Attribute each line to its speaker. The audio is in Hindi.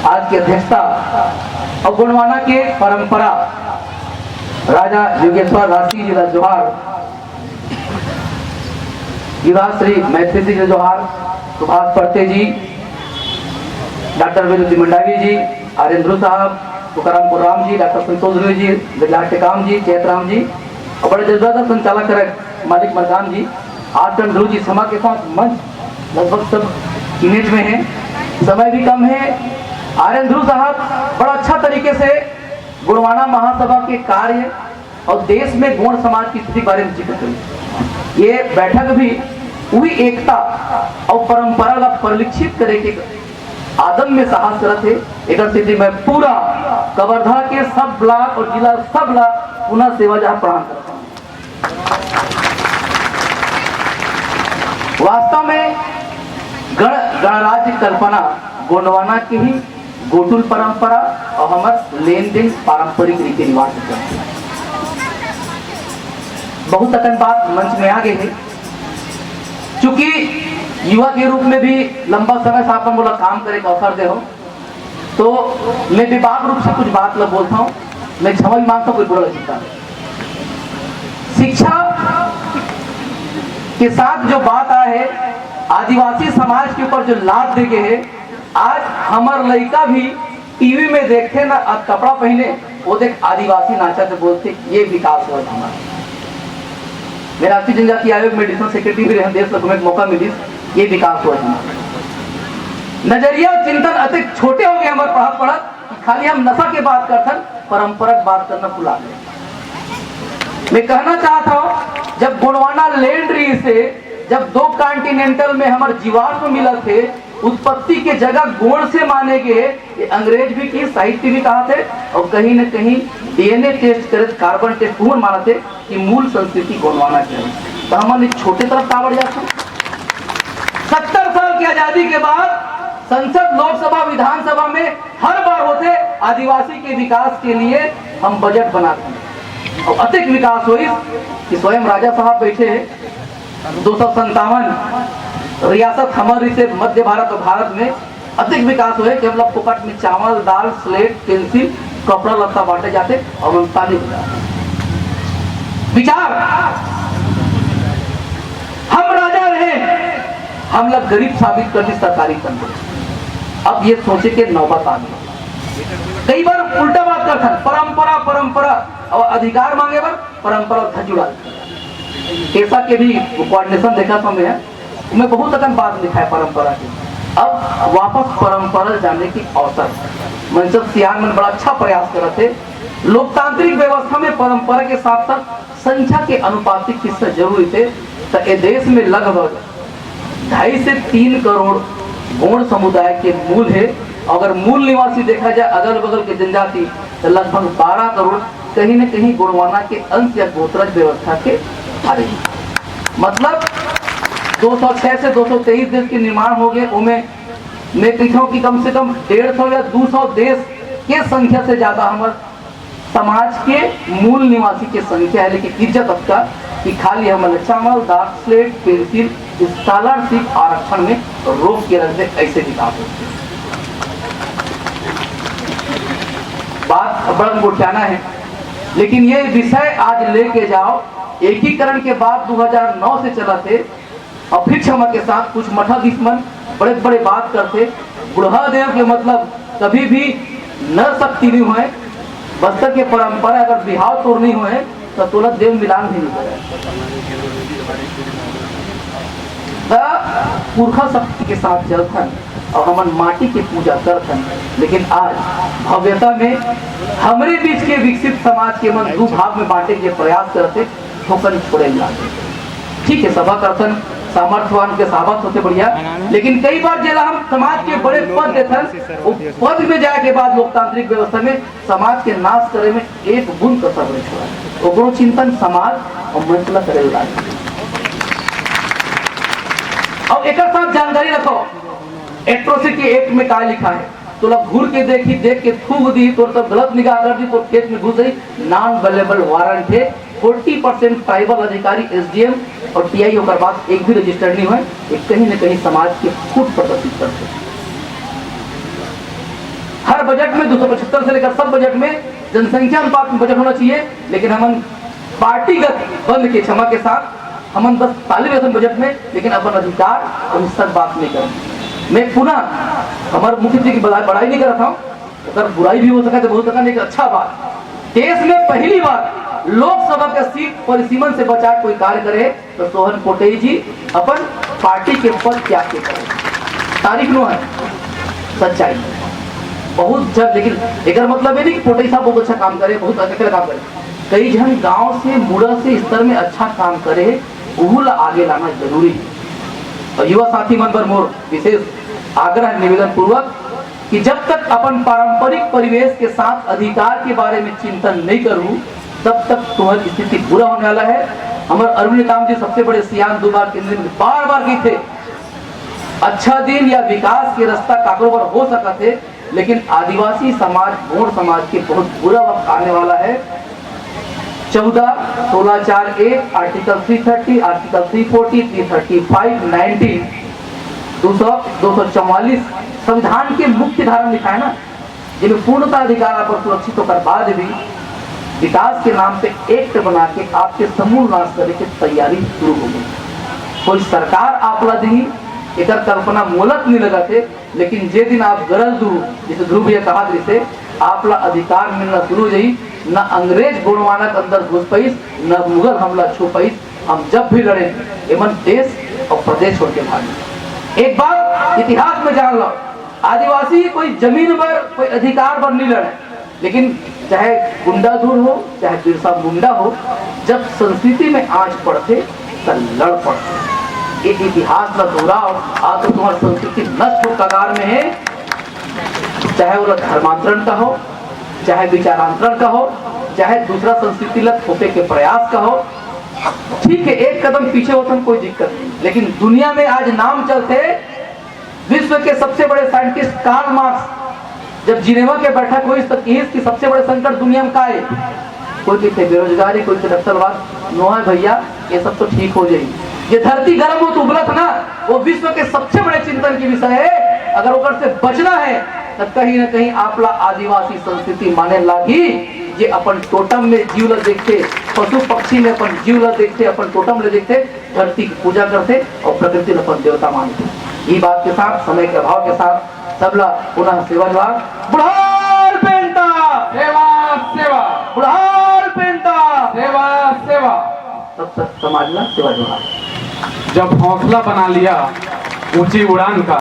Speaker 1: आज की अध्यक्षता और गोंडवाना के परंपरा राजा योगेश्वर राशि जी जोहार, युवा श्री मैत्री जी जोहार, सुभाष परते जी, डॉक्टर विनोदी मंडावी जी, आर्यन्द्र साहब, तुकाराम राम जी, डॉक्टर संतोष जी, बिरला टेकाम जी, चैतराम जी और बड़े जज्बात संचालक मालिक मरदान जी, आर्टन ध्रुव जी समा के साथ मंच लगभग सब इमेज में है, समय भी कम है। आर्यन ध्रुव साहब बड़ा अच्छा तरीके से गोंडवाना महासभा के कार्य और देश में गोंड समाज की स्थिति के बारे में जिक्र करें। ये बैठक भी पूरी एकता और परंपरा का परिलक्षित करे के आदम में साहस करते एक स्थिति में पूरा कवर्धा के सब ब्लॉक और जिला सब ब्लॉक पुनः सेवा जहां प्रदान करता हूं। वास्तव में गणराज्य कल्पना गोंडवाना की ही गोटुल परंपरा और हमारे लेन देन पारंपरिक रीति रिवाज बहुत अकन बात मंच में आ गए हैं। चूंकि युवा के रूप में भी लंबा समय से आप बोला काम करे का अवसर दे हो, तो मैं विभाग रूप से कुछ बात लग बोलता हूँ, मैं क्षमा भी मांगता हूँ, कोई बुरा चिंता नहीं। शिक्षा के साथ जो बात आए है आदिवासी समाज के ऊपर जो लाभ दे गए है, आज हमार लड़का भी टीवी में देखे ना, आज कपड़ा पहने वो देख आदिवासी नाचा तो बोलते ये विकास हुआ हमारा। मैं राष्ट्रीय जनजाति आयोग में एडिशनल सेक्रेटरी भी रहे, देश में मौका मिली, ये विकास हुआ हमारा। नजरिया चिंतन अधिक छोटे हो गए हमारे पढ़ा पढ़ा कि खाली हम नशा के बात करते परंपरा बात करना भुला गए। मैं कहना चाहता हूं जब गोंडवाना लैंड री से जब दो कॉन्टिनेंटल में हमारे जीवाश्म मिला थे, उत्पत्ति के जगह गोंड से माने गए, ये अंग्रेज भी की साहित्य भी कहा थे और कहीं न कहीं डीएनए टेस्ट करे, कार्बन टेस्ट पूर्ण माना थे कि मूल संस्कृति गोंडवाना की है। तो हमारे छोटे तरफ तावड़ जाते 70 साल की आजादी के बाद संसद, लोकसभा, विधानसभा में हर बार होते आदिवासी के विकास के लिए हम बजट बनाते हैं और अधिक विकास हुई कि स्वयं राजा साहब बैठे हैं 257 रियासत हमारी से मध्य भारत और भारत में अधिक विकास हुए कि हम लोग फोकट में चावल, दाल, स्लेट, पेंसिल, कपड़ा लत्ता बांटे जाते और हम पानी विचार हम राजा रहे, हम लोग गरीब साबित कर दी सरकारी तंत्र। अब ये सोचे के नौबत आ गई। कई बार उल्टा बात करते हैं, परंपरा परंपरा और अधिकार मांगे पर परंपरा था जुड़ा ऐसा के भी कोऑर्डिनेशन देखा था मैं बहुत अकन बात लिखा है परंपरा की। अब वापस परंपरा जानने की अवसर मनसब सियान में बड़ा अच्छा प्रयास कर रहे थे। लोकतांत्रिक व्यवस्था में परंपरा के साथ साथ संख्या के अनुपातिक हिस्सा जरूरी थे। तो ये देश में लगभग 2.5 से 3 करोड़ गोंड समुदाय के मूल है। अगर मूल निवासी देखा जाए अगल बगल के जनजाति तो लगभग 12 करोड़ कहीं न कहीं गोंडवाना के अंश या गोत्रज व्यवस्था के भारी। मतलब 206 से 223 देश के निर्माण हो गए, उनमें मैं कहता हूँ कि कम से कम 150 या 200 देश के संख्या से ज्यादा हमारे समाज के मूल निवासी की संख्या है। लेकिन इज्जत आपका कि खाली हमारे चावल, दाल, स्लेट, पेंसिल, स्कॉलरशिप आरक्षण में रोक के रख दे, ऐसे विकास होते बात बड़ा उठाना है। लेकिन ये विषय आज लेके जाओ, एकीकरण के बाद 2009 से चला थे और फिर क्षमा के साथ कुछ मठा दुश्मन बड़े बड़े बात करते। बुढ़ा देव के मतलब कभी भी नर शक्ति नहीं हुए, बस्तर के परंपरा अगर बिहाव तोड़ नहीं हुए तो तुरंत देव मिलान भी नहीं करे। पुरखा शक्ति के साथ चलथन और हम माटी की पूजा करथन। लेकिन आज भव्यता में हमारे बीच के विकसित समाज के मन दो भाग में बांटे के प्रयास करते, ठोकर छोड़े जाते। ठीक है, सभा करथन सामर्थ्यवान के साबित होते बढ़िया, लेकिन कई बार जेला हम समाज के बड़े पद देते पद में जाए के बाद लोकतांत्रिक व्यवस्था में समाज के नाश करे में एक बूंद कसर नहीं छोड़ा। ओकरो चिंतन समाज और मंचला करे लागे। अब एक साथ जानकारी रखो, एट्रोसिटी एक्ट में क्या लिखा है। तो लोग घूर के देखी, देख के थूक दी तो सब गलत निगाह कर दी तो खेत में घुस गई। नॉन अवेलेबल वारंट है। 40% ट्राइबल अधिकारी एसडीएम और टीआई होकर बाद एक भी रजिस्टर्ड नहीं हुए। एक कहीं न कहीं समाज के फूट प्रदर्शित करते। बजट में 275 से लेकर सब बजट में जनसंख्या अनुपात में बजट होना चाहिए, लेकिन हम पार्टीगत बंद के क्षमा के साथ हम बस तालिब वेतन बजट में, लेकिन अपन अधिकार और हिस्सा बात नहीं करें। मैं पुनः हमारे मुख्यमंत्री की बड़ाई नहीं कर रहा था, अगर बुराई भी हो सका तो बहुत सका, लेकिन अच्छा बात देश में पहली बार लोकसभा के सीट परिसीमन से बचा कोई कार्य करे तो सोहन पोटेई जी अपन पार्टी के पद त्याग के करें। तारीख नो है सच्चाई बहुत जब, लेकिन एक मतलब है नहीं कि पोटेई साहब बहुत अच्छा काम करे, बहुत अच्छा काम करे, कई जन गांव से मुड़ा से स्तर में अच्छा काम करे, उहुल आगे लाना जरूरी है। और युवा साथी मन पर मोर विशेष आग्रह निवेदन पूर्वक कि जब तक अपन पारंपरिक परिवेश के साथ अधिकार के बारे में चिंतन नहीं करूं तब तक तुम्हारी स्थिति बुरा होने वाला है। हमारे अरविंद नेताम जी सबसे बड़े सियान 2 बार केंद्र में बार गए थे, अच्छा दिन या विकास के रास्ता कारोबार हो सका थे, लेकिन आदिवासी समाज गौड़ समाज के बहुत बुरा वक्त आने वाला है। 14, 16(4)(1) आर्टिकल 330, आर्टिकल 340, 335, 19, 244 संविधान के मुख्य धारा लिखा है ना, जिनमें पूर्णता अधिकार पर सुरक्षित होकर बाद भी विकास के नाम पे एक्ट बना के आपके समूल नाश करने की तैयारी शुरू हो गई। कोई सरकार आपला दी एक कल्पना मूलक नहीं लगा थे, लेकिन जे दिन आप गरज दू जिसे ध्रुव भैया कहा से आपला अधिकार मिलना शुरू हो जाई, न अंग्रेज गोड़वाना के अंदर घुस पाइस, न मुगल हमला छू पाइस। हम जब भी लड़े एवं देश और प्रदेश छोड़ के भागे। एक बात इतिहास में जान लो, आदिवासी कोई जमीन पर कोई अधिकार पर नहीं लड़े, लेकिन चाहे गुंडाधुर हो चाहे बिरसा मुंडा हो, जब संस्कृति में आंच पड़ते तब लड़ पड़ते। एक इतिहास का दोहराव आज तो तुम्हारी संस्कृति नष्ट कगार में है, चाहे वो धर्मांतरण का हो, चाहे विचारांतरण का हो, चाहे दूसरा संस्कृति लग थोपे के प्रयास का हो। ठीक है, एक कदम पीछे होता है कोई दिक्कत नहीं, लेकिन दुनिया में आज नाम चलते विश्व के सबसे बड़े साइंटिस्ट कार्ल मार्क्स जब जिनेवा के बैठक हुई तब की सबसे बड़े संकट दुनिया में का है, कोई कहते बेरोजगारी, कोई कहते नक्सलवाद। नो है भैया, ये सब तो ठीक हो जाएगी। ये धरती गर्म हो तो उबलत ना, वो विश्व के सबसे बड़े चिंतन की विषय है। अगर ओकर से बचना है तो कहीं ना कहीं आपला आदिवासी संस्कृति माने लागी। ये अपन टोटम में जीव ल देखते, पशु पक्षी में अपन जीव ल देखते, अपन टोटम ले देखते, धरती की पूजा करते और प्रकृति अपन देवता मानते। ये बात के साथ समय के अभाव के साथ सबला पुनः सेवा जवाब बुढ़ाल पेंटा
Speaker 2: सेवा सेवा
Speaker 1: बुढ़ाल पेंटा
Speaker 2: सेवा सेवा।
Speaker 1: तब तक समाज ला सेवा जवाब।
Speaker 2: जब हौसला बना लिया ऊंची उड़ान का,